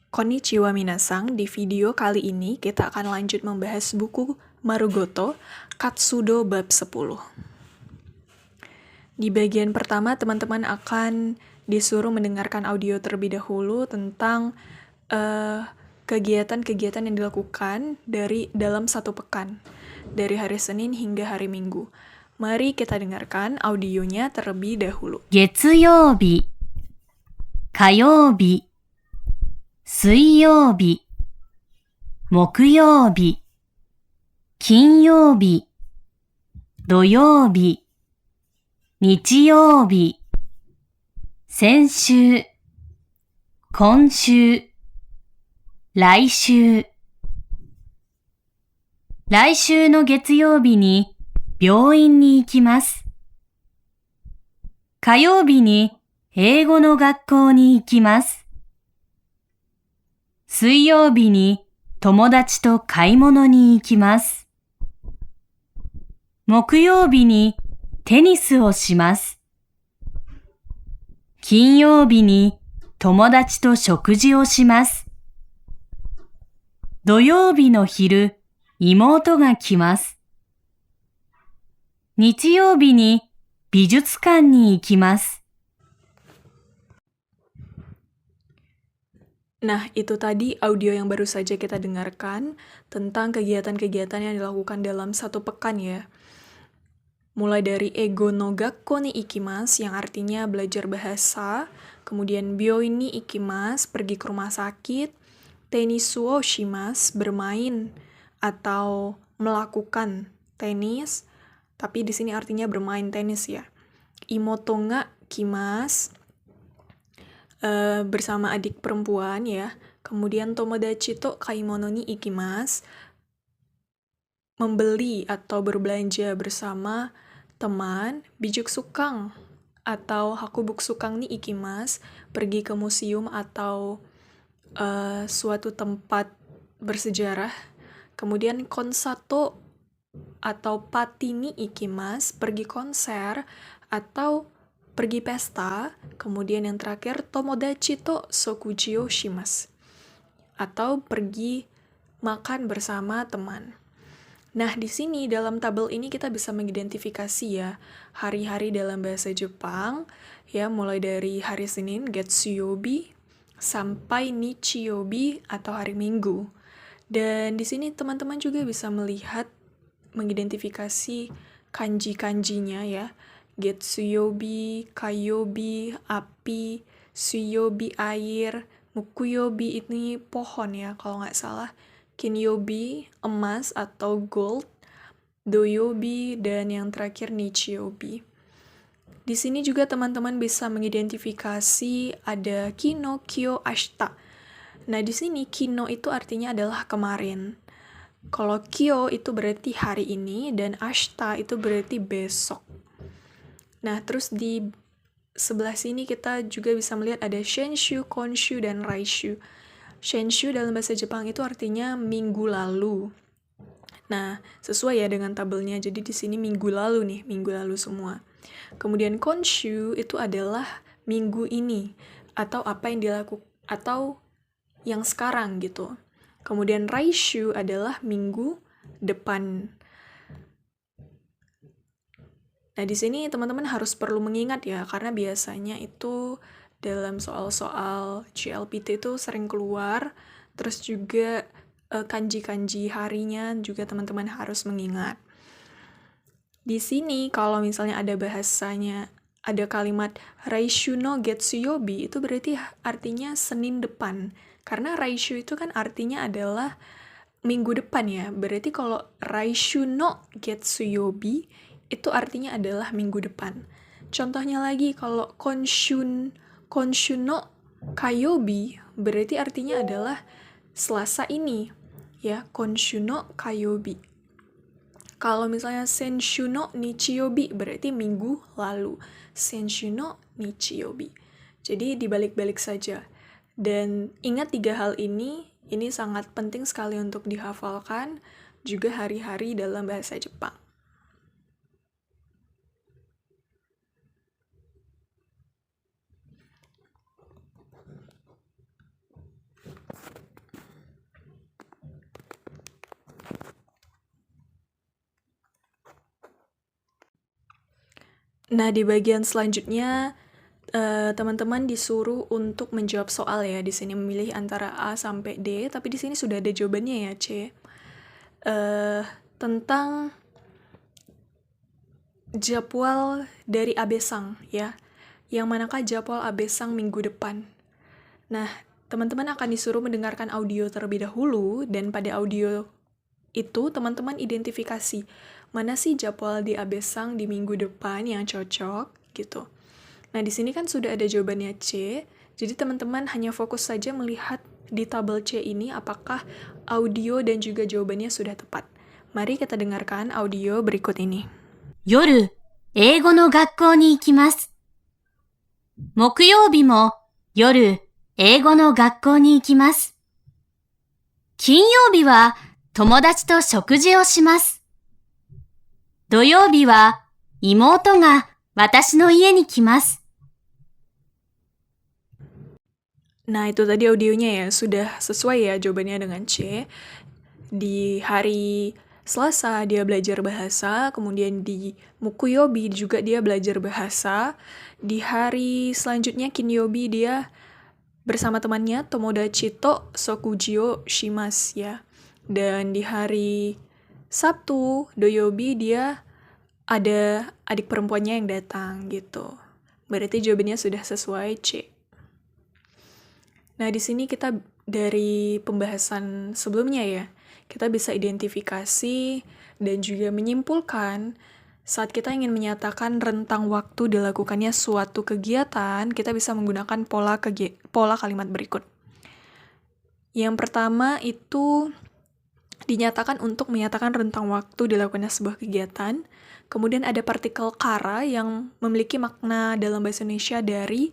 Konnichiwa minasang, di video kali ini kita akan lanjut membahas buku Marugoto, Katsudo bab 10. Di bagian pertama, teman-teman akan disuruh mendengarkan audio terlebih dahulu tentang kegiatan-kegiatan yang dilakukan dalam satu pekan, dari hari Senin hingga hari Minggu. Mari kita dengarkan audionya terlebih dahulu. 月曜日、火曜日、水曜日、木曜日、金曜日、土曜日、日曜日、先週、今週、来週。来週の月曜日に病院に行きます。火曜日に英語の学校に行きます。水曜日に友達と買い物に行きます。木曜日にテニスをします。金曜日に友達と食事をします。土曜日の昼、妹が来ます。日曜日に美術館に行きます。Nah, itu tadi audio yang baru saja kita dengarkan tentang kegiatan-kegiatan yang dilakukan dalam satu pekan ya. Mulai dari Ego no Gakko ni ikimasu yang artinya belajar bahasa, kemudian Byoin ni ikimasu, pergi ke rumah sakit, Tenisu wo shimasu, bermain atau melakukan tenis, tapi di sini artinya bermain tenis ya. Imoto ga kimasu, bersama adik perempuan ya. Kemudian tomodachi to kaimono ni ikimasu, membeli atau berbelanja bersama teman. Bijuksukang atau hakubuksukang ni ikimasu, pergi ke museum atau suatu tempat bersejarah. Kemudian konsato atau pati ni ikimasu, pergi konser atau pergi pesta. Kemudian yang terakhir tomodachi to sokuji o shimasu, atau pergi makan bersama teman. Nah, di sini dalam tabel ini kita bisa mengidentifikasi ya hari-hari dalam bahasa Jepang ya, mulai dari hari Senin Getsuyobi sampai Nichiyobi atau hari Minggu. Dan di sini teman-teman juga bisa melihat mengidentifikasi kanji-kanjinya ya. Getsuyobi, Kayobi, api, Suyobi air, Mukuyobi ini pohon ya kalau nggak salah, Kinyobi emas atau gold, Doyobi, dan yang terakhir Nichiyobi. Di sini juga teman-teman bisa mengidentifikasi ada Kino, Kyo, Ashita. Nah, di sini Kino itu artinya adalah kemarin. Kalau Kyo itu berarti hari ini, dan Ashita itu berarti besok. Nah, terus di sebelah sini kita juga bisa melihat ada Shenshu, Konshu, dan Raishu. Shenshu dalam bahasa Jepang itu artinya minggu lalu. Nah, sesuai ya dengan tabelnya. Jadi di sini minggu lalu nih, minggu lalu semua. Kemudian Konshu itu adalah minggu ini atau apa yang dilakukan atau yang sekarang gitu. Kemudian Raishu adalah minggu depan. Nah, di sini teman-teman harus perlu mengingat ya, karena biasanya itu dalam soal-soal GLPT itu sering keluar, terus juga kanji-kanji harinya juga teman-teman harus mengingat. Di sini kalau misalnya ada bahasanya, ada kalimat Raishu no Getsuyobi, itu berarti artinya Senin depan. Karena Raishu itu kan artinya adalah minggu depan ya. Berarti kalau Raishu no Getsuyobi, itu artinya adalah minggu depan. Contohnya lagi, kalau Konshu no Kayobi, berarti artinya adalah Selasa ini. Ya, Konshu no Kayobi. Kalau misalnya Senshu no Nichiyobi, berarti minggu lalu. Senshu no Nichiyobi. Jadi dibalik-balik saja. Dan ingat 3 hal ini sangat penting sekali untuk dihafalkan, juga hari-hari dalam bahasa Jepang. Nah, di bagian selanjutnya teman-teman disuruh untuk menjawab soal ya. Di sini memilih antara A sampai D, tapi di sini sudah ada jawabannya ya, C. Tentang jadwal dari Abesang ya. Yang manakah jadwal Abesang minggu depan? Nah, teman-teman akan disuruh mendengarkan audio terlebih dahulu, dan pada audio itu teman-teman identifikasi mana sih jadwal di Abesang di minggu depan yang cocok gitu. Nah, di sini kan sudah ada jawabannya C, jadi teman-teman hanya fokus saja melihat di tabel C ini apakah audio dan juga jawabannya sudah tepat. Mari kita dengarkan audio berikut ini. 夜、英語の学校に行きます。木曜日も夜、英語の学校に行きます。金曜日は友達と食事をします。土曜日は妹が私の家に来ます。 Nah, itu tadi audionya ya, sudah sesuai ya jawabannya dengan C. Di hari Selasa dia belajar bahasa, kemudian di Mukuyobi juga dia belajar bahasa. Di hari selanjutnya Kinyobi dia bersama temannya Tomodachi to Sokujio Shimasu ya. Dan di hari Sabtu, Doyobi dia ada adik perempuannya yang datang gitu. Berarti jawabannya sudah sesuai C. Nah, di sini kita dari pembahasan sebelumnya ya, kita bisa identifikasi dan juga menyimpulkan saat kita ingin menyatakan rentang waktu dilakukannya suatu kegiatan, kita bisa menggunakan pola kalimat berikut. Yang pertama itu dinyatakan untuk menyatakan rentang waktu dilakukannya sebuah kegiatan. Kemudian ada partikel kara yang memiliki makna dalam bahasa Indonesia dari.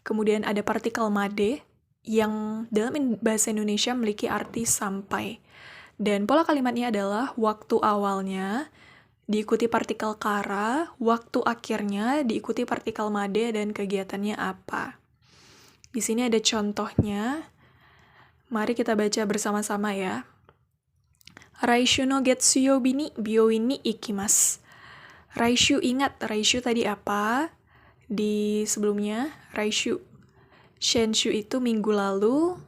Kemudian ada partikel made yang dalam bahasa Indonesia memiliki arti sampai. Dan pola kalimatnya adalah waktu awalnya diikuti partikel kara, waktu akhirnya diikuti partikel made, dan kegiatannya apa. Di sini ada contohnya. Mari kita baca bersama-sama ya. Raishu no getsuyobi ni byoin ni ikimasu. Raishu, ingat Raishu tadi apa? Di sebelumnya, Raishu. Shenshu itu minggu lalu,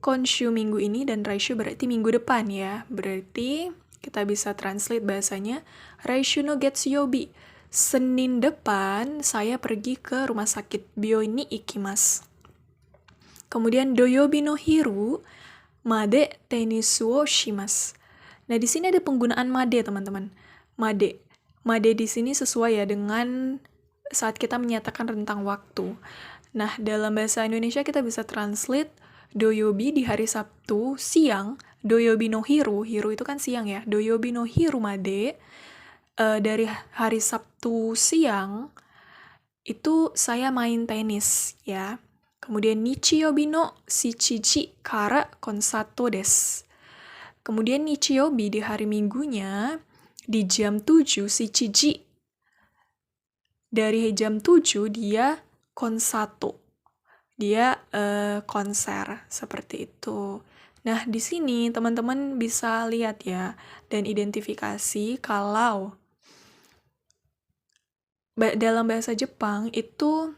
Konshu minggu ini, dan Raishu berarti minggu depan ya. Berarti kita bisa translate bahasanya, Raishu no getsuyobi. Senin depan saya pergi ke rumah sakit byoin ni ikimasu. Kemudian doyobi no hiru made tenisu wo shimasu. Nah, di sini ada penggunaan made, teman-teman. Made. Made di sini sesuai ya dengan saat kita menyatakan rentang waktu. Nah, dalam bahasa Indonesia kita bisa translate doyobi di hari Sabtu siang, doyobi no hiru, hiru itu kan siang ya, doyobi no hiru made, dari hari Sabtu siang, itu saya main tenis ya. Kemudian nichiyobi no shichichi kara konsato desu. Kemudian nichiyobi di hari Minggunya, di jam 7 shichichi. Dari jam 7 dia konsato. Dia konser seperti itu. Nah, di sini teman-teman bisa lihat ya dan identifikasi kalau dalam bahasa Jepang itu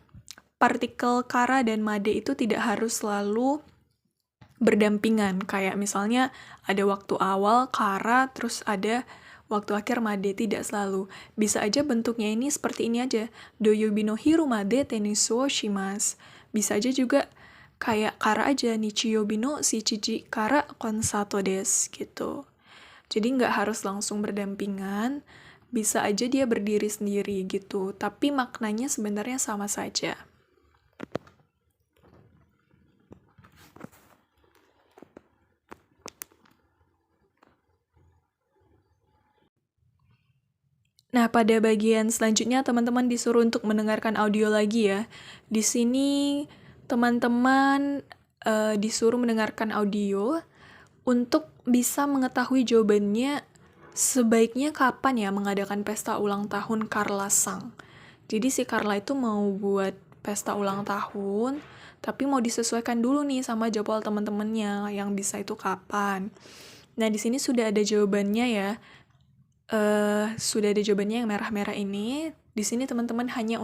partikel kara dan made itu tidak harus selalu berdampingan. Kayak misalnya ada waktu awal kara terus ada waktu akhir made, tidak selalu. Bisa aja bentuknya ini seperti ini aja. Doyobi no hiru made tenisu wo shimasu. Bisa aja juga kayak kara aja, nichiyobi no shichichi kara konsato desu gitu. Jadi nggak harus langsung berdampingan, bisa aja dia berdiri sendiri gitu. Tapi maknanya sebenarnya sama saja. Nah, pada bagian selanjutnya teman-teman disuruh untuk mendengarkan audio lagi ya. Di sini teman-teman disuruh mendengarkan audio untuk bisa mengetahui jawabannya sebaiknya kapan ya mengadakan pesta ulang tahun Carla Sang. Jadi si Carla itu mau buat pesta ulang tahun, tapi mau disesuaikan dulu nih sama jadwal teman-temannya yang bisa itu kapan. Nah, di sini sudah ada jawabannya ya. Sudah ada jawabannya yang merah-merah ini. Di sini teman-teman hanya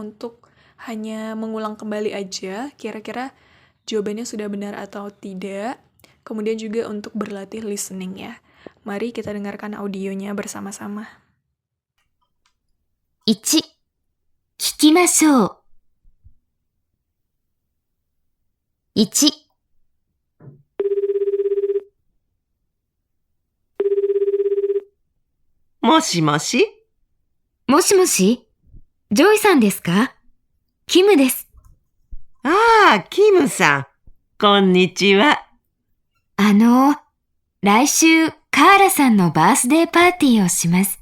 mengulang kembali aja kira-kira jawabannya sudah benar atau tidak. Kemudian juga untuk berlatih listening ya. Mari kita dengarkan audionya bersama-sama. 1、聞きましょう。1、もしもし、もしもし、ジョイさんですか？キムです。ああ、キムさん。こんにちは。来週、カーラさんのバースデーパーティーをします。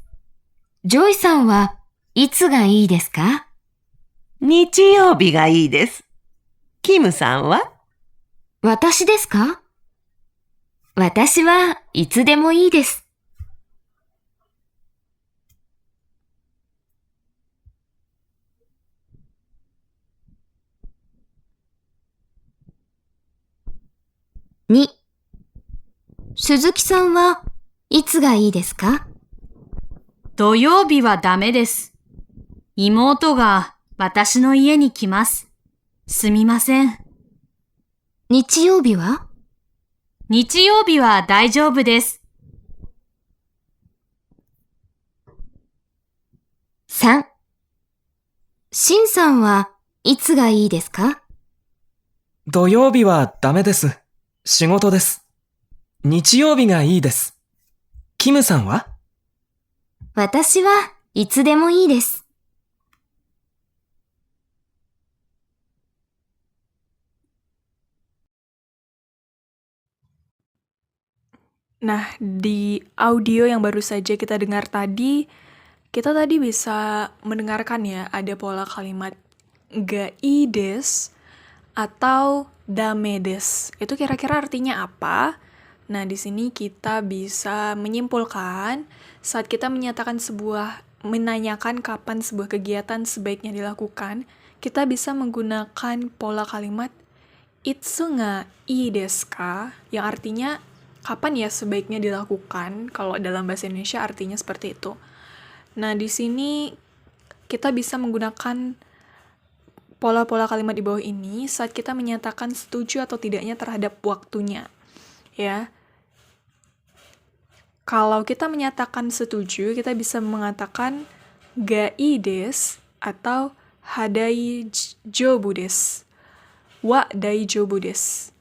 ジョイさんはいつがいいですか？日曜日がいいです。キムさんは？私ですか？私はいつでもいいです。2、鈴木さんはいつがいいですか？土曜日はダメです。妹が私の家に来ます。すみません。日曜日は？日曜日は大丈夫です。3、シンさんはいつがいいですか？土曜日はダメです。仕事です。日曜日がいいです。キムさんは？私はいつでもいいです。Nah, di audio yang baru saja kita dengar tadi, kita tadi bisa mendengarkan ya, ada pola kalimat ga ii desu atau dame desu. Itu kira-kira artinya apa? Nah, di sini kita bisa menyimpulkan saat kita menanyakan kapan sebuah kegiatan sebaiknya dilakukan, kita bisa menggunakan pola kalimat itsu ga ii desu ka, yang artinya kapan ya sebaiknya dilakukan. Kalau dalam bahasa Indonesia artinya seperti itu. Nah, di sini kita bisa menggunakan pola-pola kalimat di bawah ini saat kita menyatakan setuju atau tidaknya terhadap waktunya. Ya. Kalau kita menyatakan setuju, kita bisa mengatakan ga ii desu atau hadai jobu desu. Wa daijoubu desu.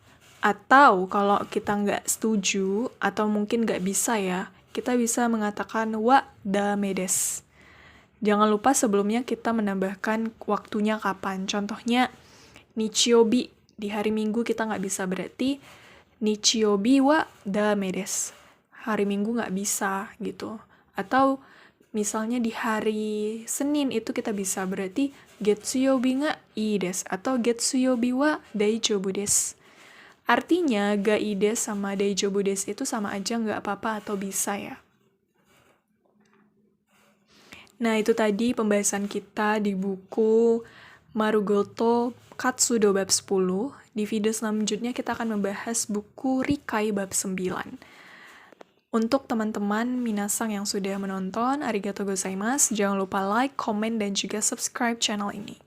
Atau kalau kita nggak setuju atau mungkin nggak bisa ya, kita bisa mengatakan wa dame desu. Jangan lupa sebelumnya kita menambahkan waktunya kapan. Contohnya nichiobi, di hari Minggu kita nggak bisa, berarti nichiobi wa dame desu. Hari Minggu nggak bisa gitu. Atau misalnya di hari Senin itu kita bisa, berarti getsuyobi ga ii desu atau getsuyobi wa daijoubu desu. Artinya ga ii desu sama daijoubu desu itu sama aja nggak apa-apa atau bisa ya. Nah, itu tadi pembahasan kita di buku Marugoto Katsudo bab 10. Di video selanjutnya kita akan membahas buku Rikai bab 9. Untuk teman-teman minasang yang sudah menonton, arigatou gozaimasu. Jangan lupa like, komen, dan juga subscribe channel ini.